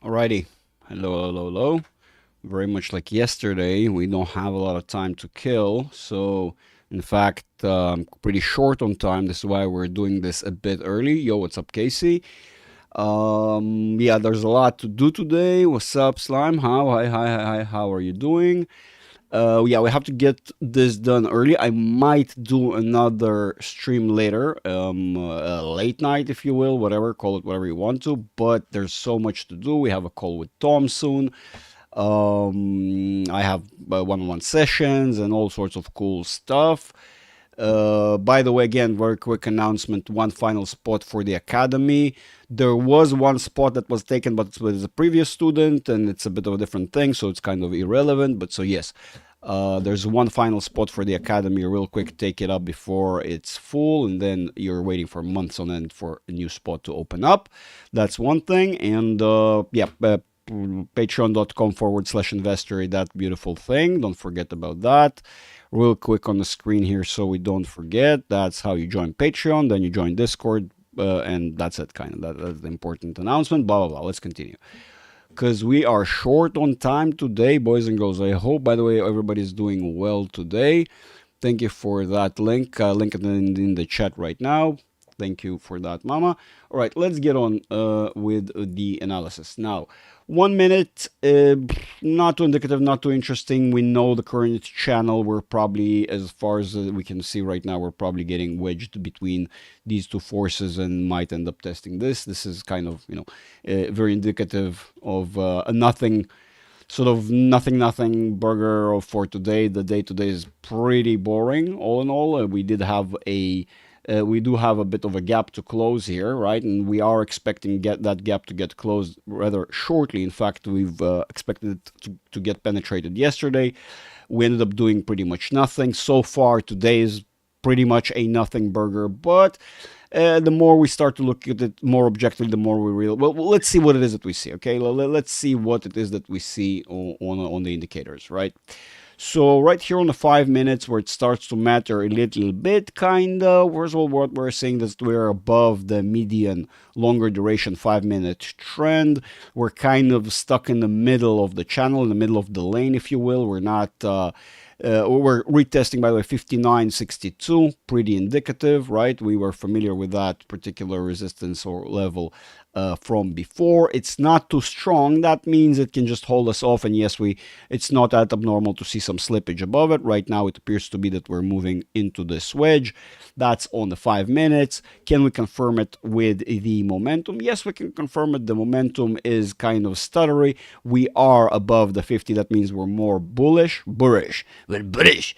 Alrighty. Hello, hello, hello. Very much like yesterday, we don't have a lot of time to kill. So, in fact, I'm pretty short on time. This is why we're doing this a bit early. Yo, what's up, Casey? Yeah, there's a lot to do today. What's up, Slime? Hi. How are you doing? Yeah, we have to get this done early. I might do another stream later, late night, if you will, whatever, call it whatever you want to. But there's so much to do. We have a call with Tom soon. I have one-on-one sessions and all sorts of cool stuff. By the way, again, very quick announcement, one final spot for the academy. There was one spot that was taken, but it was a previous student, and it's a bit of a different thing, so it's kind of irrelevant. But so, yes, there's one final spot for the academy. Real quick, take it up before it's full, and then you're waiting for months on end for a new spot to open up. That's one thing. And yeah, patreon.com/investor, that beautiful thing. Don't forget about that. Real quick on the screen here so we don't forget. That's how you join Patreon. Then you join Discord, and that's it, kind of. That's the important announcement. Blah, blah, blah. Let's continue. Because we are short on time today, boys and girls. I hope, by the way, everybody's doing well today. Thank you for that link. Link it in the chat right now. Thank you for that, Mama. All right, let's get on with the analysis. Now, 1 minute, not too indicative, not too interesting. We know the current channel. We're probably, as far as we can see right now, we're probably getting wedged between these two forces and might end up testing this. This is kind of, very indicative of a nothing, sort of nothing burger for today. The day today is pretty boring, all in all. We do have a bit of a gap to close here, right? And we are expecting that gap to get closed rather shortly. In fact, we've expected it to get penetrated yesterday. We ended up doing pretty much nothing. So far, today is pretty much a nothing burger, but the more we start to look at it more objectively, the more we realize. Well, let's see what it is that we see. Okay, let's see what it is that we see on the indicators, right? So right here on the 5 minutes where it starts to matter a little bit, kind of, first of all, what we're saying is that we're above the median longer duration 5 minute trend. We're kind of stuck in the middle of the channel, in the middle of the lane, if you will. We're not, we're retesting, by the way, 59.62, pretty indicative, right? We were familiar with that particular resistance or level from before. It's not too strong. That means it can just hold us off. And yes, it's not that abnormal to see some slippage above it. Right now, it appears to be that we're moving into this wedge. That's on the 5 minutes. Can we confirm it with the momentum? Yes, we can confirm it. The momentum is kind of stuttery. We are above the 50. That means we're more bullish. We're bullish.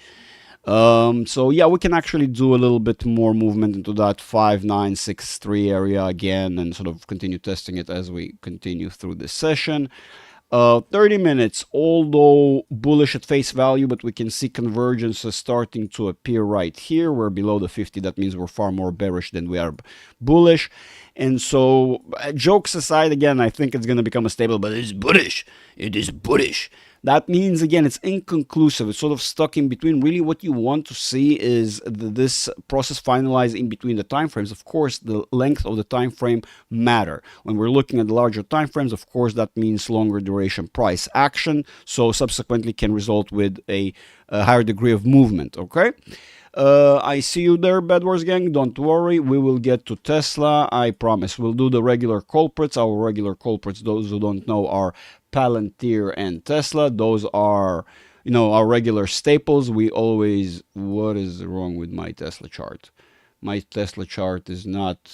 So yeah, we can actually do a little bit more movement into that 5963 area again and sort of continue testing it as we continue through this session. 30 minutes, although bullish at face value, but we can see convergences starting to appear right here. We're below the 50. That means we're far more bearish than we are bullish. And so, jokes aside, again, I think it's going to become a stable, but it's bullish. It is bullish. That means, again, it's inconclusive. It's sort of stuck in between. Really, what you want to see is this process finalized in between the time frames. Of course, the length of the time frame matter. When we're looking at the larger time frames, of course, that means longer duration price action. So subsequently can result with a higher degree of movement, okay? I see you there, Bad Wars Gang. Don't worry. We will get to Tesla. I promise. We'll do the regular culprits. Our regular culprits, those who don't know, are Palantir and Tesla. Those are, our regular staples. We always... What is wrong with my Tesla chart? My Tesla chart is not...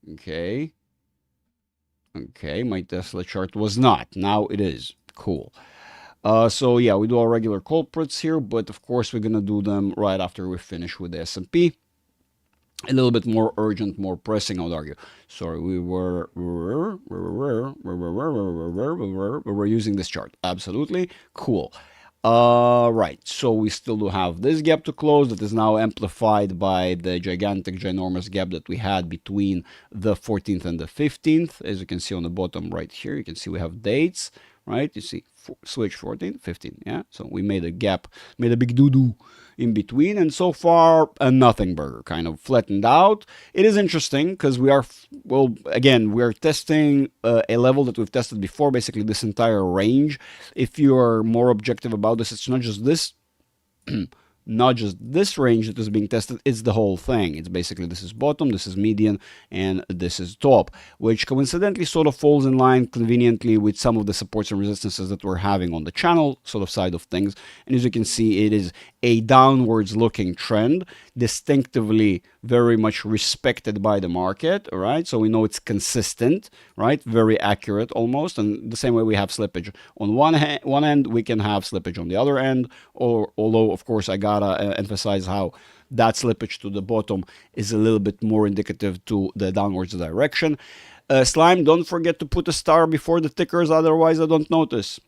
Okay. Okay, my Tesla chart was not. Now it is. Cool. So yeah, we do our regular culprits here, but of course we're gonna do them right after we finish with the S&P. A little bit more urgent, more pressing, I would argue. Sorry, we were using this chart. Absolutely cool. Right, so we still do have this gap to close that is now amplified by the ginormous gap that we had between the 14th and the 15th. As you can see on the bottom right here, you can see we have dates, right? You see switch 14, 15. Yeah, so we made a gap, made a big doo-doo in between, and so far a nothing burger, kind of flattened out. It is interesting because we are, well, again, we're testing a level that we've tested before, basically this entire range. If you are more objective about this, it's not just this not just this range that is being tested, it's the whole thing. It's basically, this is bottom, this is median, and this is top, which coincidentally sort of falls in line conveniently with some of the supports and resistances that we're having on the channel sort of side of things. And as you can see, it is a downwards looking trend, distinctively very much respected by the market, all right? So we know it's consistent, right? Very accurate almost. And the same way we have slippage on one end, we can have slippage on the other end. Or although, of course, I gotta emphasize how that slippage to the bottom is a little bit more indicative to the downwards direction. Slime, don't forget to put a star before the tickers, otherwise I don't notice.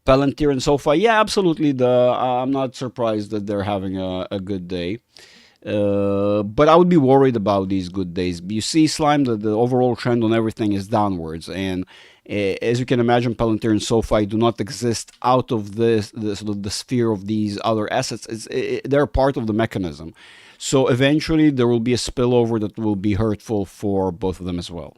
Palantir and SoFi, yeah, absolutely. I'm not surprised that they're having a good day. But I would be worried about these good days. You see, Slime, that the overall trend on everything is downwards. And as you can imagine, Palantir and SoFi do not exist out of the sort of the sphere of these other assets. They're part of the mechanism. So eventually there will be a spillover that will be hurtful for both of them as well.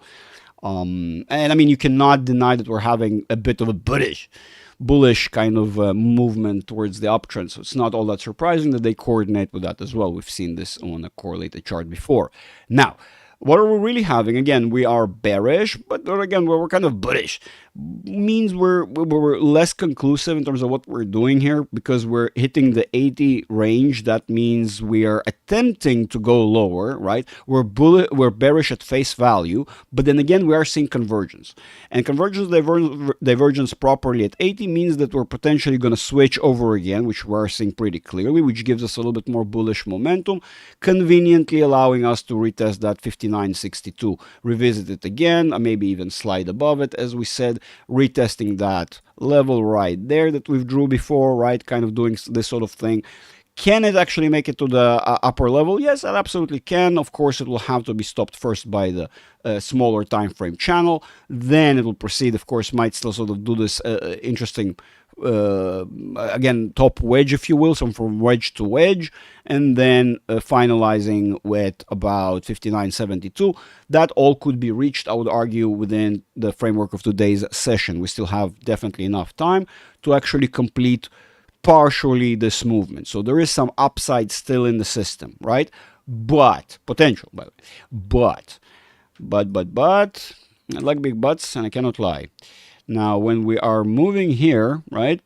And I mean, you cannot deny that we're having a bit of a bullish kind of movement towards the uptrend. So it's not all that surprising that they coordinate with that as well. We've seen this on a correlated chart before. Now, what are we really having? Again, we are bearish, but again, we're kind of bullish. Means we're less conclusive in terms of what we're doing here because we're hitting the 80 range. That means we are attempting to go lower, right? We're bearish at face value, but then again, we are seeing convergence. And divergence properly at 80 means that we're potentially going to switch over again, which we're seeing pretty clearly, which gives us a little bit more bullish momentum, conveniently allowing us to retest that 59.62, revisit it again, maybe even slide above it, as we said, retesting that level right there that we've drew before, right? Kind of doing this sort of thing. Can it actually make it to the upper level? Yes, it absolutely can. Of course, it will have to be stopped first by the smaller time frame channel. Then it will proceed. Of course, might still sort of do this interesting, again, top wedge, if you will, so from wedge to wedge, and then finalizing with about 59.72. That all could be reached, I would argue, within the framework of today's session. We still have definitely enough time to actually complete partially this movement. So there is some upside still in the system, right? But potential, by the way. But I like big buts and I cannot lie. Now, when we are moving here, right,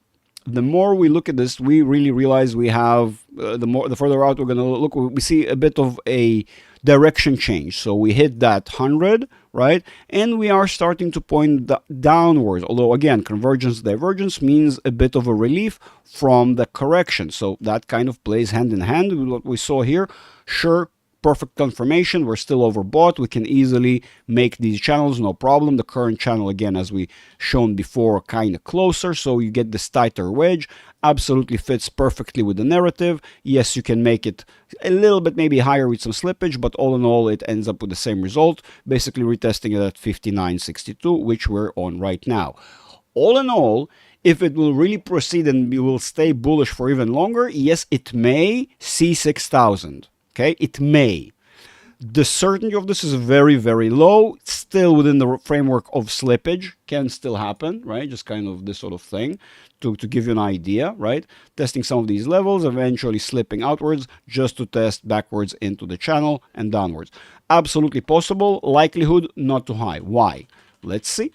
the more we look at this, we really realize we have the further out we're going to look, we see a bit of a direction change. So we hit that 100, right? And we are starting to point downwards. Although again, convergence, divergence means a bit of a relief from the correction. So that kind of plays hand in hand with what we saw here. Sure, perfect confirmation. We're still overbought. We can easily make these channels, no problem. The current channel, again, as we shown before, kind of closer. So you get this tighter wedge. Absolutely fits perfectly with the narrative. Yes, you can make it a little bit maybe higher with some slippage, but all in all, it ends up with the same result, basically retesting it at 59.62, which we're on right now. All in all, if it will really proceed and we will stay bullish for even longer, yes, it may see 6,000. Okay, it may. The certainty of this is very, very low. Still within the framework of slippage, can still happen, right? Just kind of this sort of thing to give you an idea, right? Testing some of these levels, eventually slipping outwards just to test backwards into the channel and downwards. Absolutely possible. Likelihood not too high. Why? Let's see.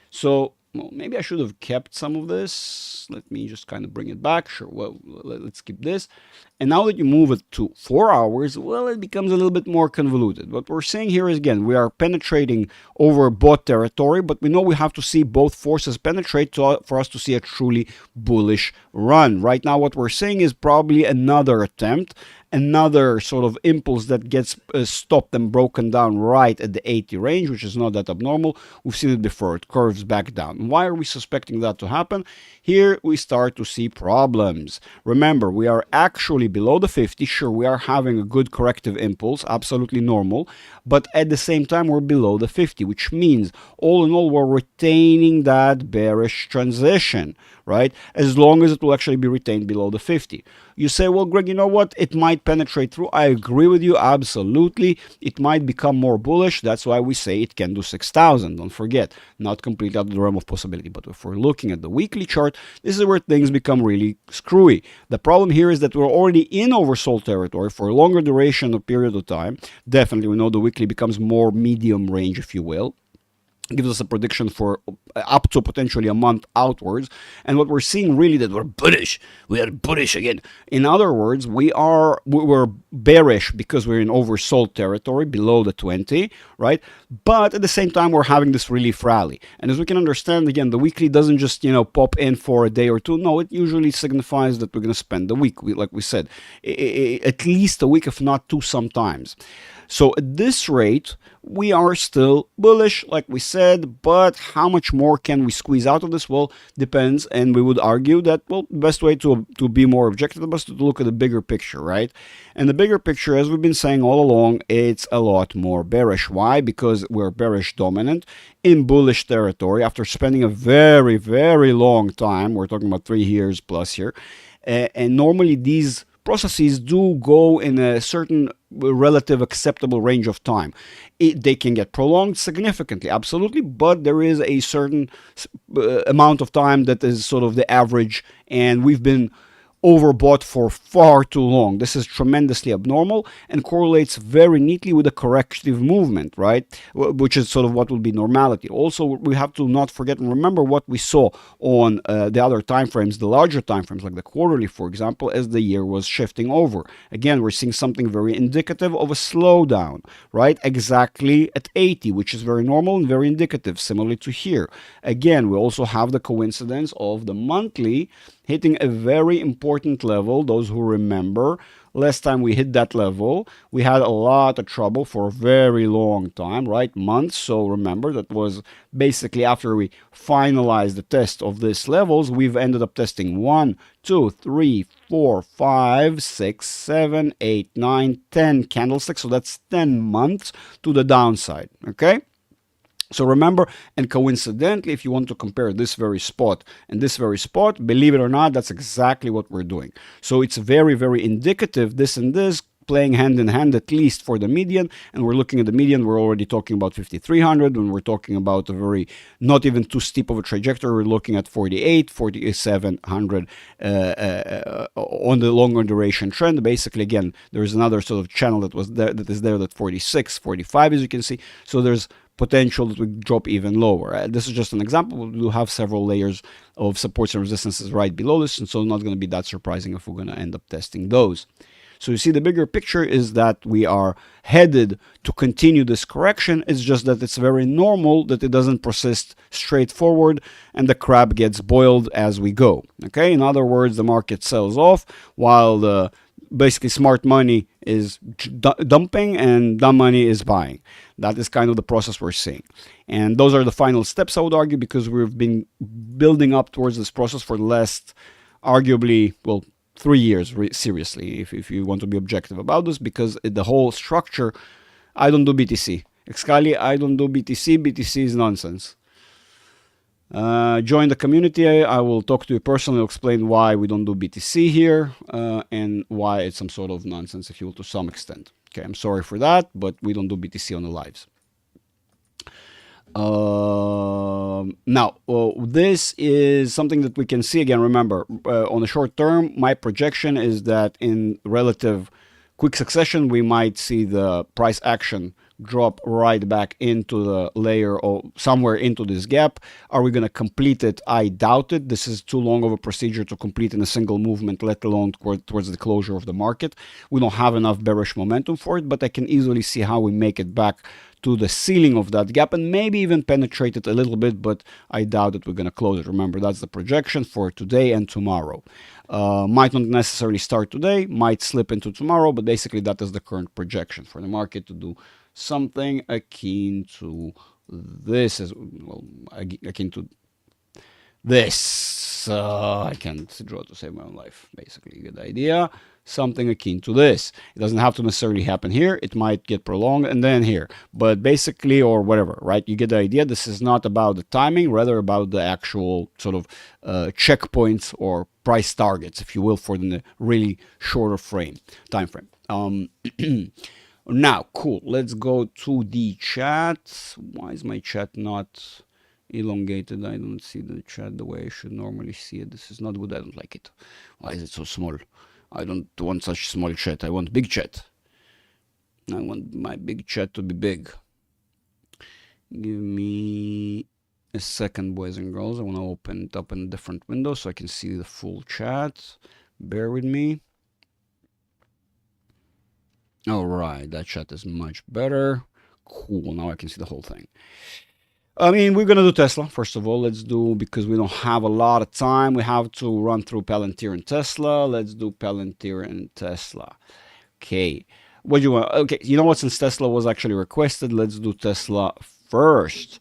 So, well, maybe I should have kept some of this. Let me just kind of bring it back. Sure, well, let's keep this. And now that you move it to 4 hours, well, it becomes a little bit more convoluted. What we're saying here is, again, we are penetrating over bought territory, but we know we have to see both forces penetrate for us to see a truly bullish run. Right now, what we're saying is probably another attempt, another sort of impulse that gets stopped and broken down right at the 80 range, which is not that abnormal. We've seen it before. It curves back down. Why are we suspecting that to happen? Here we start to see problems. Remember, we are actually below the 50. Sure, we are having a good corrective impulse, absolutely normal, but at the same time we're below the 50, which means all in all we're retaining that bearish transition, right? As long as it will actually be retained below the 50. You say, well, Greg, you know what? It might penetrate through. I agree with you, absolutely. It might become more bullish. That's why we say it can do 6,000. Don't forget, not completely out of the realm of possibility. But if we're looking at the weekly chart, this is where things become really screwy. The problem here is that we're already in oversold territory for a longer duration of period of time. Definitely, we know the weekly becomes more medium range, if you will. Gives us a prediction for up to potentially a month outwards. And what we're seeing really that we're bullish. We are bullish again. In other words, we're bearish because we're in oversold territory below the 20, right? But at the same time, we're having this relief rally. And as we can understand, again, the weekly doesn't just, pop in for a day or two. No, it usually signifies that we're going to spend the week, like we said, at least a week, if not two sometimes. So at this rate, we are still bullish, like we said, but how much more can we squeeze out of this? Well, depends, and we would argue that, well, the best way to be more objective is to look at the bigger picture, right? And the bigger picture, as we've been saying all along, it's a lot more bearish. Why? Because we're bearish dominant in bullish territory after spending a very, very long time. We're talking about 3 years plus here. And normally these processes do go in a certain relative acceptable range of time. They can get prolonged significantly, absolutely, but there is a certain amount of time that is sort of the average, and we've been overbought for far too long. This is tremendously abnormal and correlates very neatly with a corrective movement, right? Which is sort of what will be normality. Also, we have to not forget and remember what we saw on the other time frames, the larger time frames, like the quarterly, for example, as the year was shifting over. Again, we're seeing something very indicative of a slowdown, right? Exactly at 80, which is very normal and very indicative, similarly to here. Again, we also have the coincidence of the monthly hitting a very important level. Those who remember, last time we hit that level, we had a lot of trouble for a very long time, right? Months. So remember, that was basically after we finalized the test of these levels, we've ended up testing 1, 2, 3, 4, 5, 6, 7, 8, 9, 10 candlesticks. So that's 10 months to the downside, okay? So remember, and coincidentally, if you want to compare this very spot and this very spot, believe it or not, that's exactly what we're doing. So it's very, very indicative, this and this, playing hand in hand, at least for the median. And we're looking at the median, we're already talking about 5,300. When we're talking about a very, not even too steep of a trajectory, we're looking at 48, 4,700 on the longer duration trend. Basically, again, there's another sort of channel that was there, that is there, that 46, 45, as you can see. So there's potential that we drop even lower. This is just an example. We do have several layers of supports and resistances right below this, and so not going to be that surprising if we're going to end up testing those. So you see, the bigger picture is that we are headed to continue this correction. It's just that it's very normal that it doesn't persist straightforward and the crab gets boiled as we go. Okay, in other words, the market sells off while the basically smart money is dumping and dumb money is buying. That is kind of the process we're seeing. And those are the final steps, I would argue, because we've been building up towards this process for the last, arguably, well, 3 years, seriously, if you want to be objective about this, because the whole structure, I don't do BTC. Excali, I don't do BTC. BTC is nonsense. Join the community. I will talk to you personally, explain why we don't do BTC here and why it's some sort of nonsense, if you will, to some extent. Okay, I'm sorry for that, but we don't do BTC on the lives. Now, this is something that we can see again. Remember, on the short term, my projection is that in relative quick succession, we might see the price action drop right back into the layer or somewhere into this gap. Are we going to complete it? I doubt it. This is too long of a procedure to complete in a single movement, let alone towards the closure of the market. We don't have enough bearish momentum for it, but I can easily see how we make it back to the ceiling of that gap and maybe even penetrate it a little bit, but I doubt that we're going to close it. Remember, that's the projection for today and tomorrow. Might not necessarily start today, might slip into tomorrow, but basically that is the current projection for the market to do something akin to this, as well, akin to this. I can't draw to save my own life. Basically, good idea. Something akin to this. It doesn't have to necessarily happen here. It might get prolonged and then here. But basically, or whatever, right? You get the idea. This is not about the timing, rather about the actual sort of checkpoints or price targets, if you will, for the really shorter time frame. Now, cool. Let's go to the chat. Why is my chat not elongated? I don't see the chat the way I should normally see it. This is not good. I don't like it. Why is it so small? I don't want such small chat. I want big chat. I want my big chat to be big. Give me a second, boys and girls. I want to open it up in a different window so I can see the full chat. Bear with me. All right, that chat is much better. Cool, now I can see the whole thing. I mean, we're going to do Tesla, first of all. Let's do, because we don't have a lot of time, we have to run through Palantir and Tesla. Let's do Palantir and Tesla. Okay, what do you want? Okay, you know what? Since Tesla was actually requested, let's do Tesla first.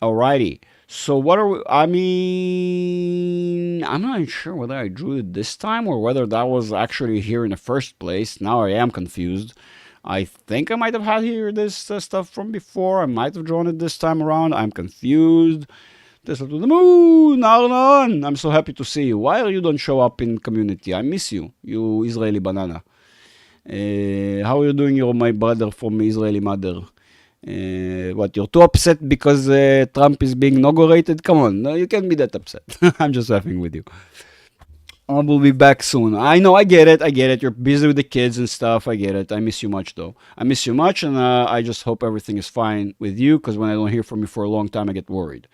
Alrighty. So what are we, I mean, I'm not sure whether I drew it this time or whether that was actually here in the first place. Now I am confused. I think I might have had here this stuff from before. I might have drawn it this time around. I'm confused. Tesla to the moon, Arnon. I'm so happy to see you. Why you don't show up in community? I miss you, you Israeli banana. How are you doing? You're my brother from Israeli mother. What, you're too upset because Trump is being inaugurated? Come on, no, you can't be that upset. I'm just laughing with you. I will be back soon. I know, I get it. You're busy with the kids and stuff. I get it. I miss you much, though. I miss you much, and I just hope everything is fine with you, because when I don't hear from you for a long time, I get worried.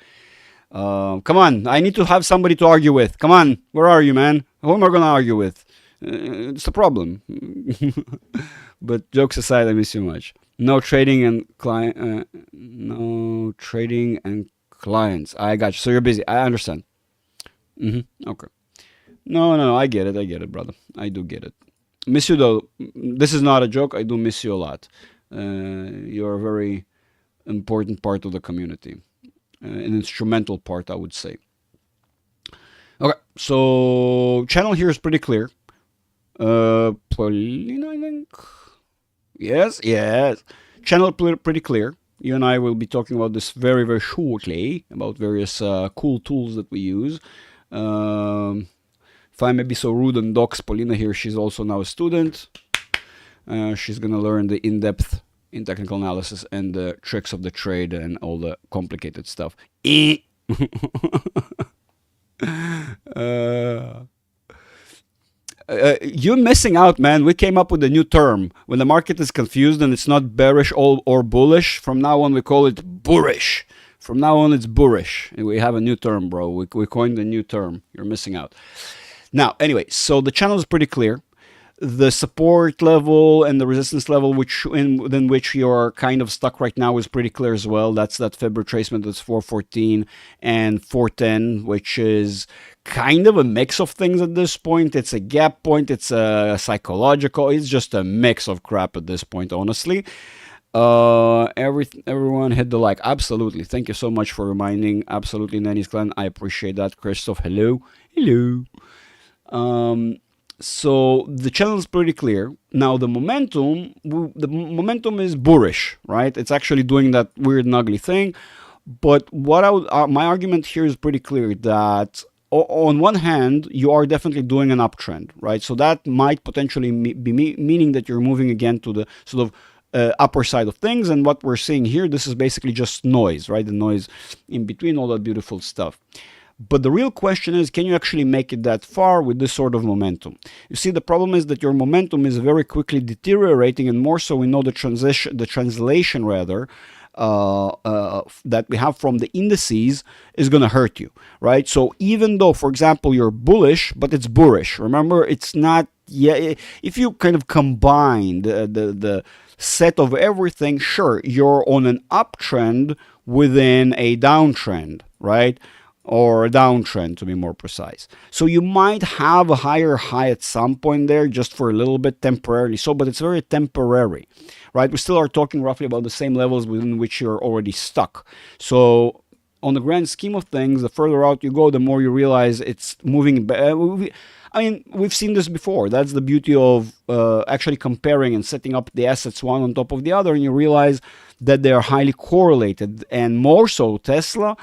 Come on, I need to have somebody to argue with. Come on, where are you, man? Who am I going to argue with? It's a problem. But jokes aside, I miss you much. No trading and client. No trading and clients. I got you. So you're busy. I understand. Okay. No, I get it, brother. I do get it. Miss you though. This is not a joke. I do miss you a lot. You're a very important part of the community, an instrumental part, I would say. Okay, so channel here is pretty clear. Paulina, I think. Yes. Channel pretty clear. You and I will be talking about this very, very shortly, about various cool tools that we use. If I may be so rude and dox Paulina here, she's also now a student. She's going to learn the in-depth in technical analysis and the tricks of the trade and all the complicated stuff. You're missing out, man. We came up with a new term. When the market is confused and it's not bearish or bullish, from now on we call it boorish. From now on it's boorish. And we have a new term, bro. We coined a new term. You're missing out. Now, anyway, so the channel is pretty clear. The support level and the resistance level within which you're kind of stuck right now is pretty clear as well. That's that Fib retracement that's 414 and 410, which is kind of a mix of things at this point. It's a gap point, it's a psychological, it's just a mix of crap at this point, honestly. Everyone hit the like. Absolutely. Thank you so much for reminding. Absolutely, Nanny's Clan. I appreciate that. Christoph, hello. So the channel is pretty clear. Now the momentum is bullish, right? It's actually doing that weird and ugly thing. But what my argument here is pretty clear, that on one hand, you are definitely doing an uptrend, right? So that might potentially be meaning that you're moving again to the sort of upper side of things. And what we're seeing here, this is basically just noise, right? The noise in between, all that beautiful stuff. But the real question is, can you actually make it that far with this sort of momentum? You see, the problem is that your momentum is very quickly deteriorating, and more so we know the translation rather, that we have from the indices is going to hurt you, right? So even though, for example, you're bullish, but it's boorish. Remember, it's not. Yeah, if you kind of combine the set of everything, sure, you're on an uptrend within a downtrend, right? Or a downtrend, to be more precise. So you might have a higher high at some point there, just for a little bit temporarily. So, but it's very temporary, right? We still are talking roughly about the same levels within which you're already stuck. So on the grand scheme of things, the further out you go, the more you realize it's moving. I mean, we've seen this before. That's the beauty of actually comparing and setting up the assets one on top of the other, and you realize that they are highly correlated. And more so, Tesla,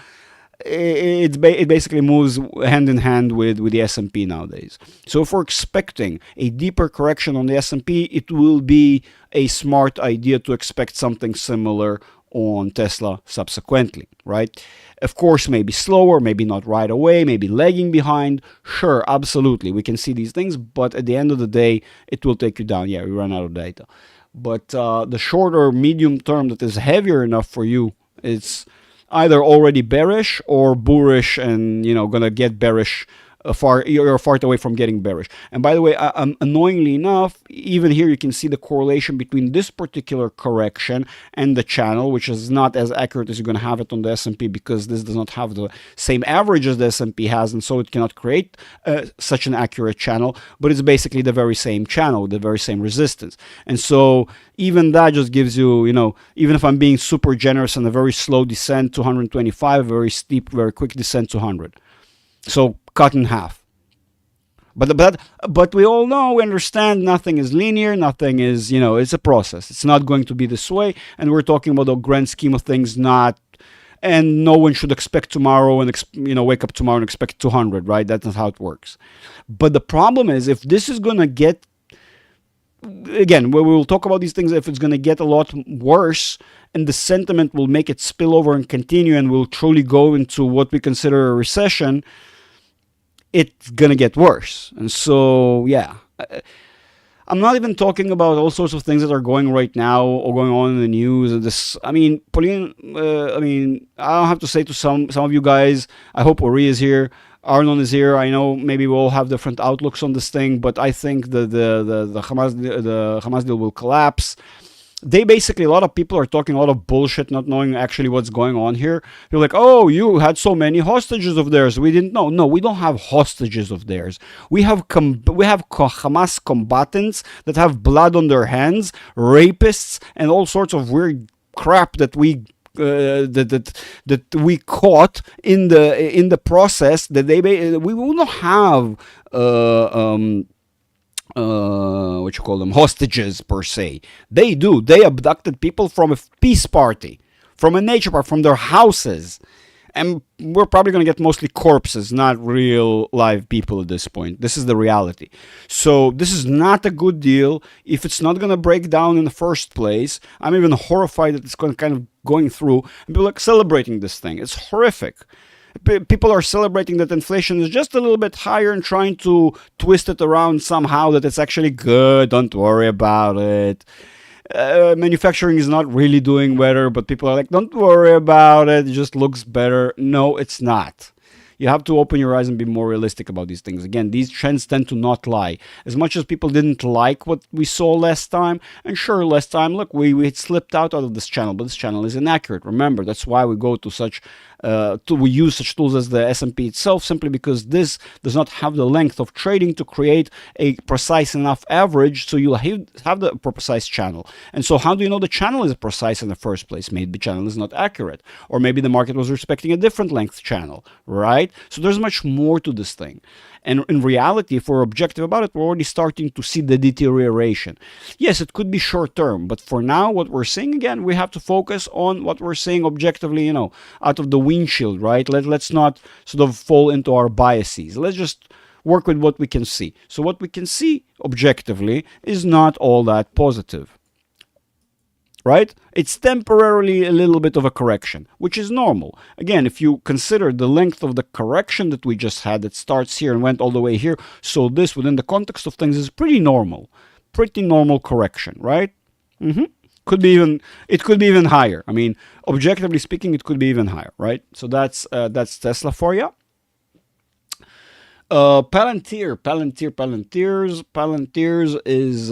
it basically moves hand in hand with the S&P nowadays. So if we're expecting a deeper correction on the S&P, it will be a smart idea to expect something similar on Tesla subsequently, right? Of course, maybe slower, maybe not right away, maybe lagging behind. Sure, absolutely, we can see these things, but at the end of the day, it will take you down. Yeah, we run out of data. But the shorter, medium term that is heavier enough for you, it's either already bearish or bullish, and gonna get bearish. You're far away from getting bearish. And by the way, annoyingly enough, even here you can see the correlation between this particular correction and the channel, which is not as accurate as you're going to have it on the S&P, because this does not have the same average as the S&P has, and so it cannot create such an accurate channel. But it's basically the very same channel, the very same resistance. And so even that just gives you, even if I'm being super generous, and a very slow descent to 125, very steep, very quick descent to 100. So cut in half. But we all know, we understand, nothing is linear, nothing is, it's a process. It's not going to be this way, and we're talking about the grand scheme of things, and no one should expect tomorrow and wake up tomorrow and expect 200, right? That's not how it works. But the problem is, if this is going to get, again, we will talk about these things, if it's going to get a lot worse, and the sentiment will make it spill over and continue, and we'll truly go into what we consider a recession, it's going to get worse. And so, yeah, I'm not even talking about all sorts of things that are going right now or going on in the news. Pauline, I don't have to say to some of you guys, I hope Ori is here, Arnon is here. I know maybe we all have different outlooks on this thing, but I think the Hamas deal will collapse. A lot of people are talking a lot of bullshit, not knowing actually what's going on here. They're like, oh, you had so many hostages of theirs. We didn't know. No, we don't have hostages of theirs. We have Hamas combatants that have blood on their hands, rapists, and all sorts of weird crap that we we caught in the process. That we will not have what you call them, hostages per se. They abducted people from a peace party, from a nature park, from their houses, and we're probably going to get mostly corpses, not real live people at this point. This is the reality. So this is not a good deal. If it's not going to break down in the first place, I'm even horrified that it's going through, and people are celebrating this thing. It's horrific. People are celebrating that inflation is just a little bit higher and trying to twist it around somehow, that it's actually good. Don't worry about it. Manufacturing is not really doing better, but people are like, don't worry about it. It just looks better. No, it's not. You have to open your eyes and be more realistic about these things. Again, these trends tend to not lie. As much as people didn't like what we saw last time, and sure, last time, look, we slipped out of this channel, but this channel is inaccurate. Remember, that's why we go to such, we use such tools as the S&P itself, simply because this does not have the length of trading to create a precise enough average, so you'll have the precise channel. And so how do you know the channel is precise in the first place? Maybe the channel is not accurate, or maybe the market was respecting a different length channel, right? So there's much more to this thing. And in reality, if we're objective about it, we're already starting to see the deterioration. Yes, it could be short term, but for now, what we're seeing, again, we have to focus on what we're seeing objectively, out of the windshield, right? Let's not sort of fall into our biases. Let's just work with what we can see. So what we can see objectively is not all that positive. right? It's temporarily a little bit of a correction, which is normal. Again, if you consider the length of the correction that we just had, that starts here and went all the way here, so this, within the context of things, is pretty normal. Pretty normal correction, right? Could be even, it could be even higher. I mean, objectively speaking, it could be even higher, right? So that's Tesla for you. Palantirs is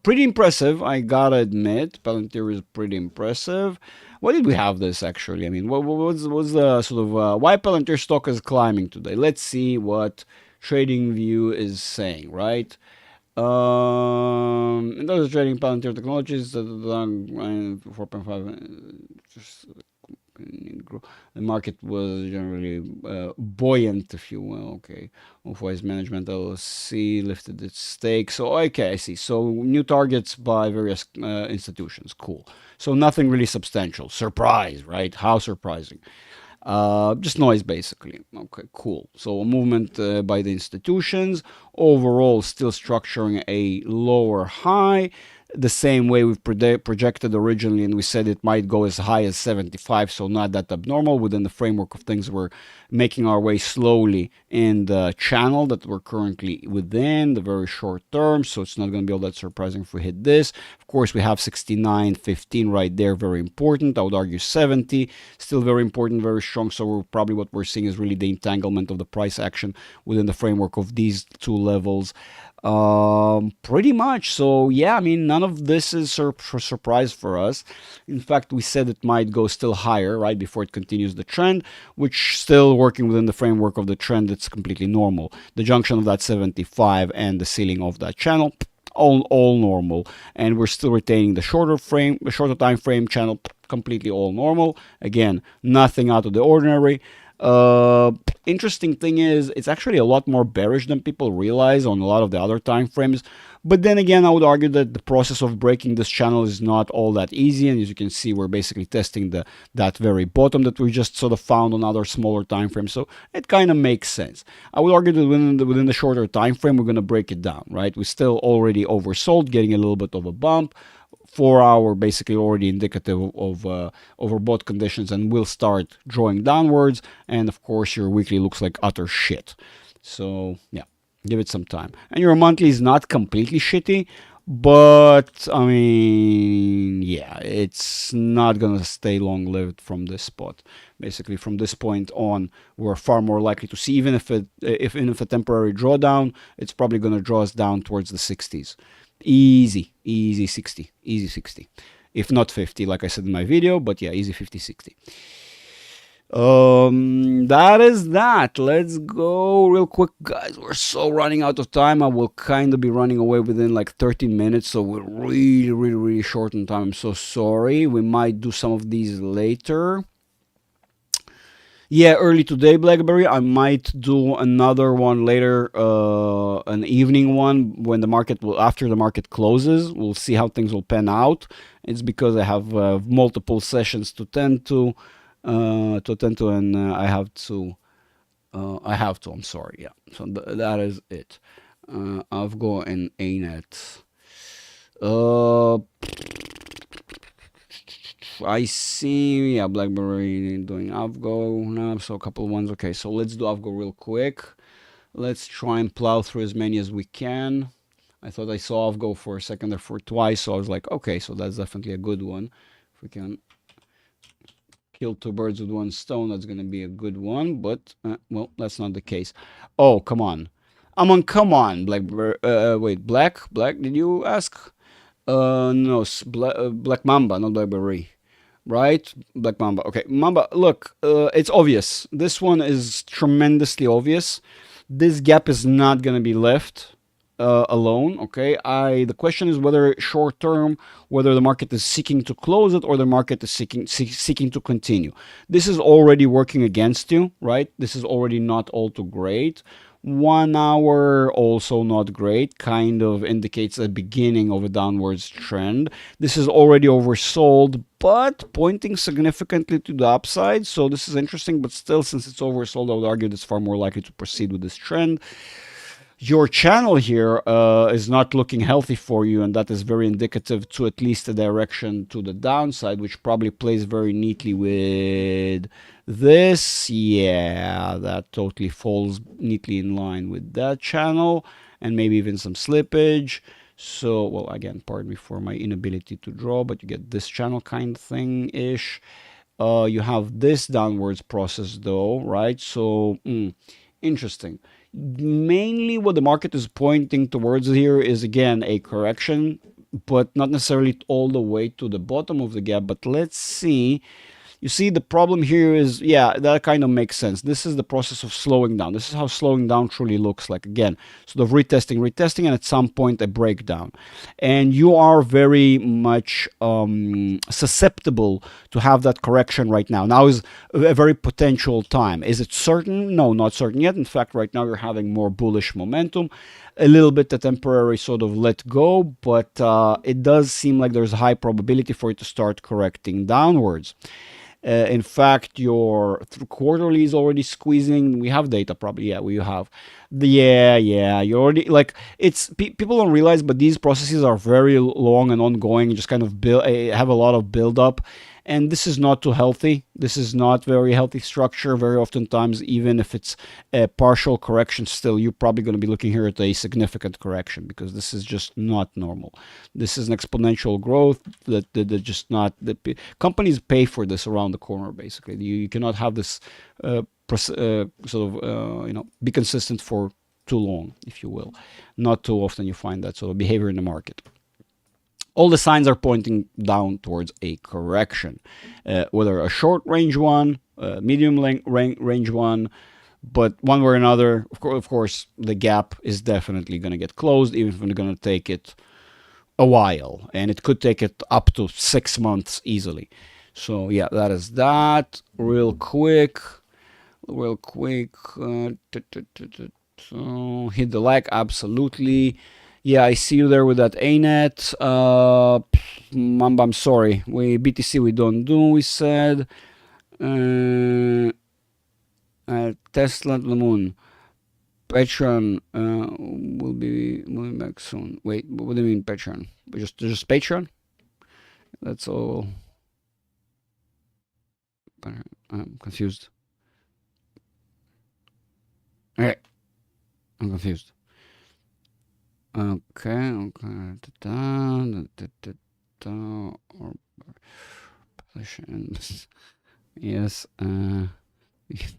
pretty impressive. I gotta admit, Palantir is pretty impressive. Why did we have this actually? I mean, what's the sort of why Palantir stock is climbing today? Let's see what TradingView is saying, right? In terms of trading, Palantir Technologies, 4.5. The market was generally buoyant, if you will. Okay, Off-Wise Management LLC lifted its stake. So okay, I see. So new targets by various institutions. Cool. So nothing really substantial. Surprise, right? How surprising. Just noise, basically. Okay, cool. So a movement by the institutions. Overall, still structuring a lower high, the same way we've projected originally, and we said it might go as high as 75, so not that abnormal. Within the framework of things, we're making our way slowly in the channel that we're currently within, the very short term, so it's not going to be all that surprising if we hit this. Of course, we have 69.15 right there, very important. I would argue 70, still very important, very strong. So probably what we're seeing is really the entanglement of the price action within the framework of these two levels. Pretty much. So yeah, I mean, none of this is surprise for us. In fact, we said it might go still higher, right, before it continues the trend, which still working within the framework of the trend, it's completely normal. The junction of that 75 and the ceiling of that channel, all normal, and we're still retaining the shorter time frame channel, completely all normal. Again, nothing out of the ordinary. Interesting thing is, it's actually a lot more bearish than people realize on a lot of the other time frames. But then again, I would argue that the process of breaking this channel is not all that easy. And as you can see, we're basically testing that very bottom that we just sort of found on other smaller time frames. So it kind of makes sense. I would argue that within the shorter time frame, we're going to break it down, right? We're still already oversold, getting a little bit of a bump. 4-hour basically already indicative of overbought conditions, and will start drawing downwards. And of course, your weekly looks like utter shit. So yeah, give it some time. And your monthly is not completely shitty, but I mean, yeah, it's not gonna stay long-lived from this spot. Basically, from this point on, we're far more likely to see, even if a temporary drawdown, it's probably gonna draw us down towards the 60s. Easy 60, easy 60, if not 50, like I said in my video, but yeah, easy 50, 60. That is that. Let's go real quick, guys. We're so running out of time. I will kind of be running away within like 13 minutes, so we're really short on time. I'm so sorry. We might do some of these later. Yeah, early today, BlackBerry. I might do another one later, an evening one when the market will, after the market closes. We'll see how things will pan out. It's because I have multiple sessions to attend to, and I have to. I'm sorry. Yeah. So that is it. Avgo and ANET. I see, yeah, BlackBerry doing Avgo now, so a couple of ones. Okay, so let's do Avgo real quick. Let's try and plow through as many as we can. I thought I saw Avgo for a second or for twice, so I was like, okay, so that's definitely a good one. If we can kill two birds with one stone, that's going to be a good one, but, well, that's not the case. Oh, come on. Come on, BlackBerry. Wait, Black, did you ask? No, Black Mamba, not BlackBerry. Right? Black Mamba. Okay, Mamba, look, it's obvious. This one is tremendously obvious. This gap is not going to be left alone, okay? The question is whether short term, whether the market is seeking to close it or the market is seeking to continue. This is already working against you, right? This is already not all too great. 1 hour, also not great, kind of indicates a beginning of a downwards trend. This is already oversold, but pointing significantly to the upside. So this is interesting, but still, since it's oversold, I would argue it's far more likely to proceed with this trend. your channel here is not looking healthy for you, and that is very indicative to at least a direction to the downside, which probably plays very neatly with this. Yeah, that totally falls neatly in line with that channel, and maybe even some slippage. So, well, again, pardon me for my inability to draw, but you get this channel kind of thing-ish. You have this downwards process though, right? So, interesting. Mainly what the market is pointing towards here is, again, a correction, but not necessarily all the way to the bottom of the gap. But let's see. You see, the problem here is, yeah, that kind of makes sense. This is the process of slowing down. This is how slowing down truly looks like. Again, sort of retesting, and at some point a breakdown. And you are very much susceptible to have that correction right now. Now is a very potential time. Is it certain? No, not certain yet. In fact, right now you're having more bullish momentum. A little bit a temporary sort of let go, but it does seem like there's a high probability for it to start correcting downwards. In fact, your quarterly is already squeezing. We have data probably. Yeah, we have. Yeah. You already, like, it's people don't realize, but these processes are very long and ongoing. Just kind of have a lot of build up, and this is not too healthy. This is not very healthy structure. Very oftentimes, even if it's a partial correction, still you're probably going to be looking here at a significant correction, because this is just not normal. This is an exponential growth that just not, the companies pay for this around the corner. Basically, you cannot have this be consistent for too long, if you will. Not too often you find that sort of behavior in the market. All the signs are pointing down towards a correction, whether a short range one, medium range one, but one way or another, of course, the gap is definitely going to get closed, even if we're going to take it a while, and it could take it up to 6 months easily. So yeah, that is that. Real quick, hit the like, absolutely. Yeah, I see you there with that ANET. Mamba, I'm sorry. BTC we don't do, we said. Tesla to the moon. Patreon will be back soon. Wait, what do you mean Patreon? Just Patreon? That's all. I'm confused. Okay. I'm confused. Okay. Or positions. Yes. You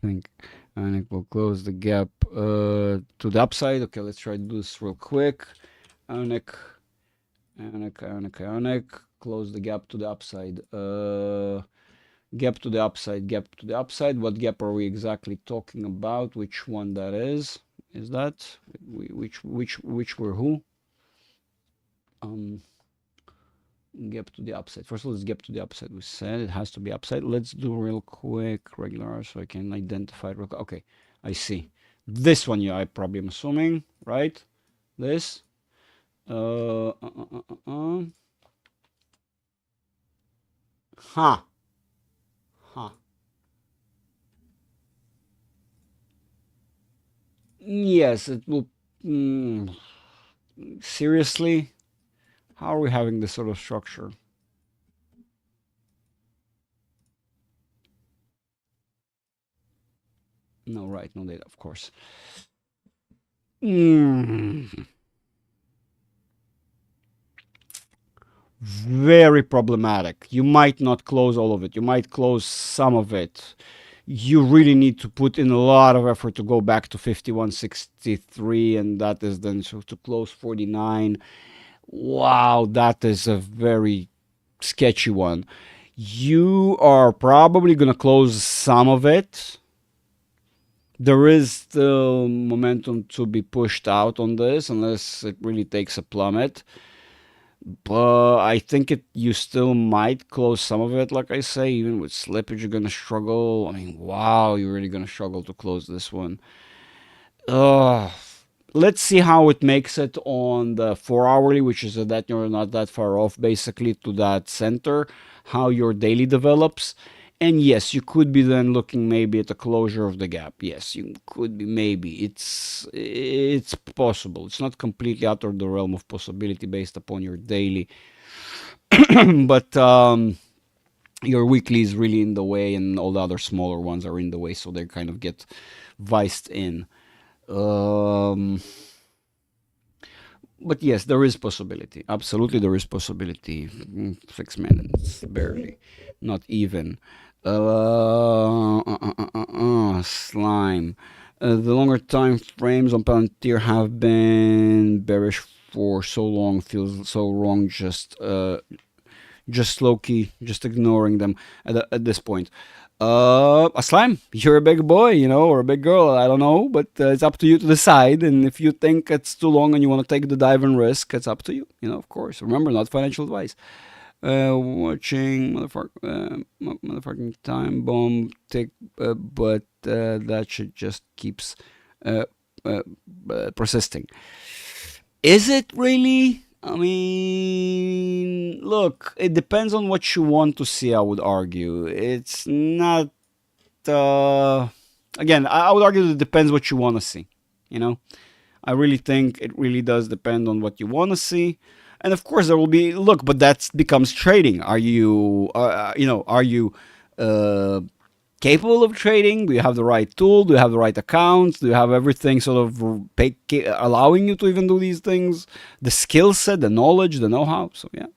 think Anik will close the gap to the upside? Okay, let's try to do this real quick. Anik, close the gap to the upside. Gap to the upside. What gap are we exactly talking about? Which one that is? Is that which were who? Gap to the upside. First of all, let's gap to the upside. We said it has to be upside. Let's do real quick regular so I can identify it real quick. Okay, I see. This one, yeah, I probably am assuming, right? This. Huh. Yes, it will. Seriously? How are we having this sort of structure? No, right, no data, of course. Very problematic. You might not close all of it. You might close some of it. You really need to put in a lot of effort to go back to 51.63, and that is then so to close 49. Wow, that is a very sketchy one. You are probably going to close some of it. There is still momentum to be pushed out on this unless it really takes a plummet. But I think you still might close some of it, like I say. Even with slippage, you're going to struggle. I mean, wow, you're really going to struggle to close this one. Let's see how it makes it on the 4-hourly, which is that you're not that far off, basically, to that center, how your daily develops. And yes, you could be then looking maybe at the closure of the gap. Yes, you could be maybe. It's possible. It's not completely out of the realm of possibility based upon your daily, but your weekly is really in the way, and all the other smaller ones are in the way, so they kind of get viced in. But yes, there is possibility. Absolutely, there is possibility. 6 minutes, barely, not even. Slime. The longer time frames on Palantir have been bearish for so long. Feels so wrong. Just low key, just ignoring them at this point. Aslam, you're a big boy, or a big girl, I don't know, but it's up to you to decide. And if you think it's too long and you want to take the dive and risk, it's up to you, of course. Remember, not financial advice. Watching motherfucking time bomb tick, but that shit just keeps persisting. Is it really? I mean, look, it depends on what you want to see, I would argue. It's not. Again, I would argue that it depends what you want to see. I really think it really does depend on what you want to see. And of course, there will be. Look, but that becomes trading. Are you, are you capable of trading? Do you have the right tool? Do you have the right accounts? Do you have everything sort of allowing you to even do these things? The skill set, the knowledge, the know-how. So yeah.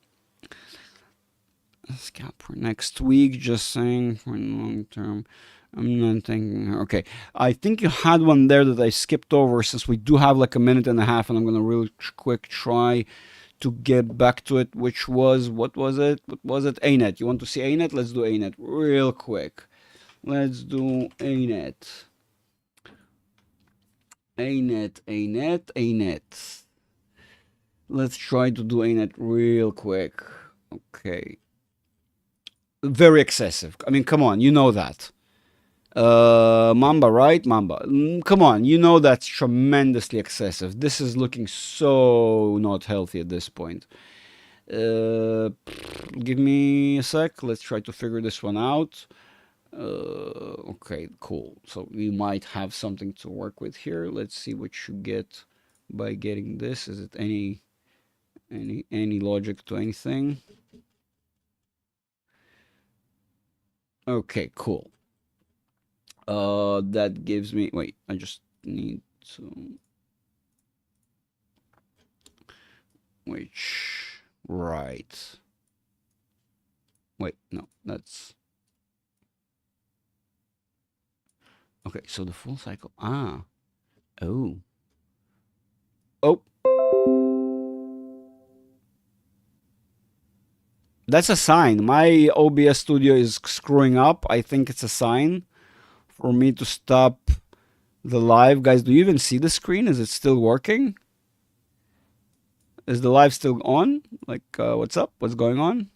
Scalp for next week. Just saying for long term. I'm not thinking. Okay, I think you had one there that I skipped over since we do have like a minute and a half, and I'm gonna real quick try to get back to it. Which was what was it? What was it? ANET. You want to see ANET? Let's do ANET real quick. Let's do ANET. ANET. Let's try to do ANET real quick. Okay. Very excessive. I mean, come on, you know that. Mamba, right? Mamba. Come on, you know that's tremendously excessive. This is looking so not healthy at this point. Give me a sec. Let's try to figure this one out. Okay, cool. So we might have something to work with here. Let's see what you get by getting this. Is it any logic to anything? Okay, cool. That gives me. Wait, I just need to. Which right. Wait, no, that's. Okay, so the full cycle. Oh. That's a sign. My OBS studio is screwing up. I think it's a sign for me to stop the live. Guys, do you even see the screen? Is it still working? Is the live still on? Like, what's up? What's going on?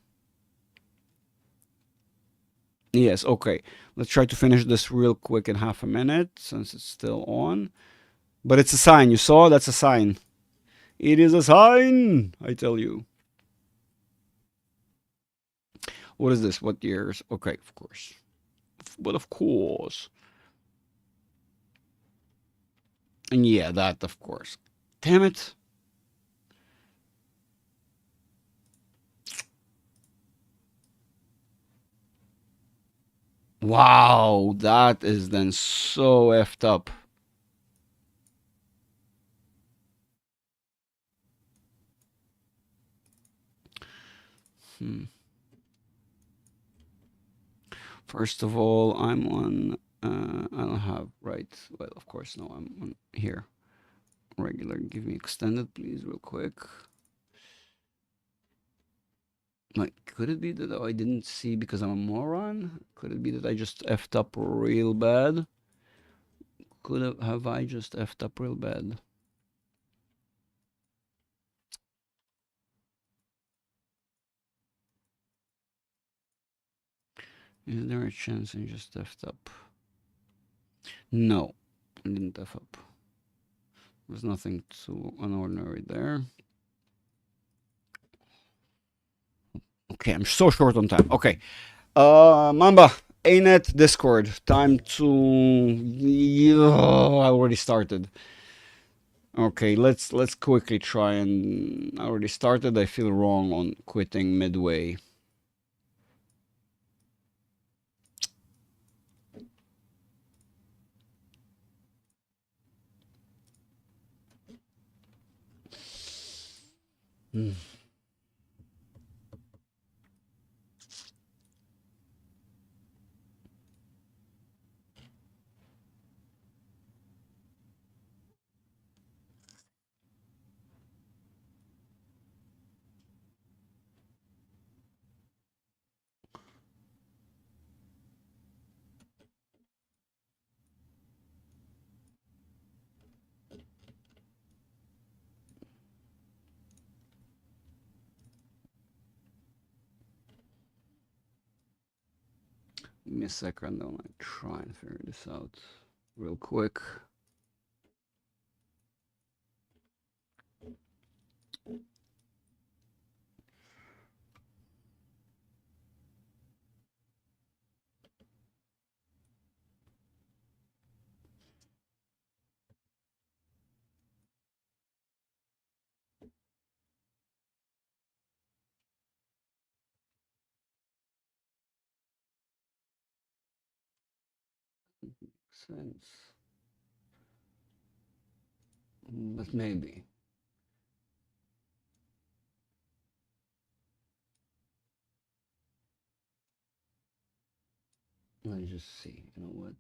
Yes, okay. Let's try to finish this real quick in half a minute since it's still on. But it's a sign. You saw? That's a sign. It is a sign, I tell you. What is this? What years? Okay, of course. But of course. And yeah, that, of course. Damn it. Wow, that is then so effed up. First of all, I'm on, I don't have, right, well, of course, no, I'm on here. Regular, give me extended, please, real quick. Like, could it be that I didn't see because I'm a moron? Could it be that I just effed up real bad? Have I just effed up real bad? Is there a chance I just effed up? No, I didn't F up. There's nothing too unordinary there. Okay, I'm so short on time. Okay. Mamba, ANET Discord. Time to. I already started. Okay, let's quickly try and. I already started. I feel wrong on quitting midway. Hmm. Give me a second. I'm gonna try and figure this out real quick. Sense, but maybe. Let's just see. You know what?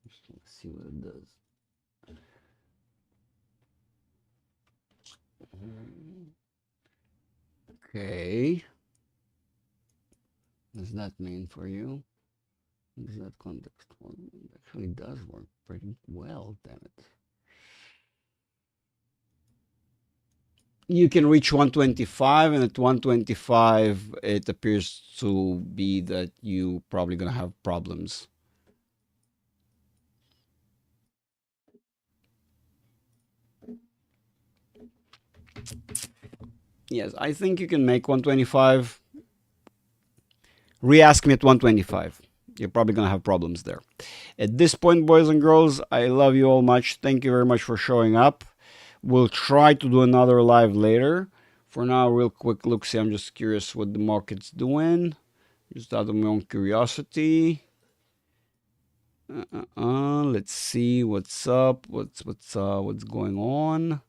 Just let's see what it does. Okay. What does that mean for you? What does that context? Well, it actually does work pretty well, damn it. You can reach 125, and at 125, it appears to be that you probably gonna have problems. Yes, I think you can make 125. Re-ask me at 125. You're probably gonna have problems there. At this point, boys and girls, I love you all much. Thank you very much for showing up. We'll try to do another live later. For now, real quick look. See, I'm just curious what the market's doing. Just out of my own curiosity. Let's see what's up. What's going on?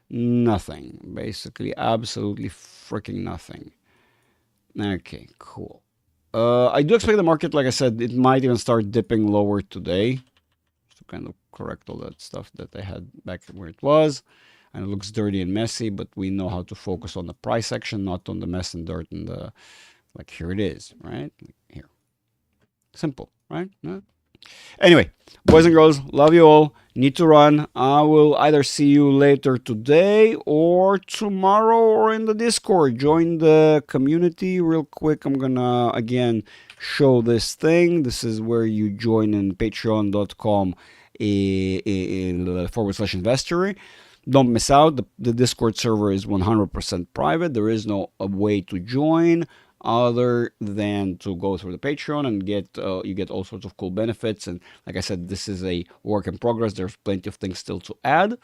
Nothing. Basically, absolutely freaking nothing. Okay, cool. I do expect the market, like I said, it might even start dipping lower today to kind of correct all that stuff that I had back where it was. And it looks dirty and messy, but we know how to focus on the price action, not on the mess and dirt and the, like, here it is, right? Here. Simple, right? No? Anyway, boys and girls, love you all. Need to run. I will either see you later today or tomorrow or in the Discord. Join the community real quick. I'm gonna again show this thing. This is where you join in patreon.com /investory. Don't miss out. The Discord server is 100% private. There is no way to join other than to go through the Patreon and get you get all sorts of cool benefits. And like I said, this is a work in progress. There's plenty of things still to add,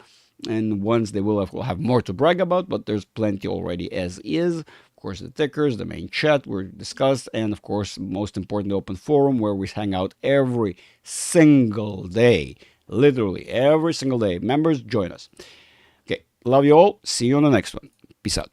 and once they will have more to brag about, but there's plenty already as is. Of course, the tickers, the main chat were discussed, and of course, most important, the open forum where we hang out every single day, literally every single day. Members, join us. Okay, love you all. See you on the next one. Peace out.